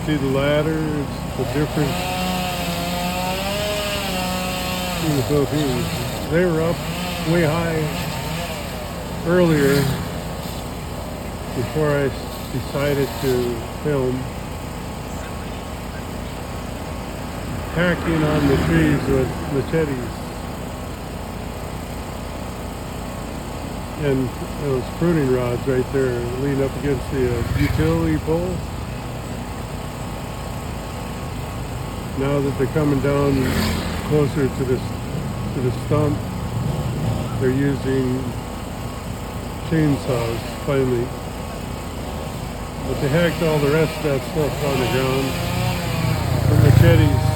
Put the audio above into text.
See the ladder, it's the difference in the Philippines. They were up way high earlier before I decided to film. Hacking on the trees with machetes. And those pruning rods right there lean up against the utility pole. Now that they're coming down closer to the stump, they're using chainsaws finally. But they hacked all the rest of that stuff on the ground with machetes.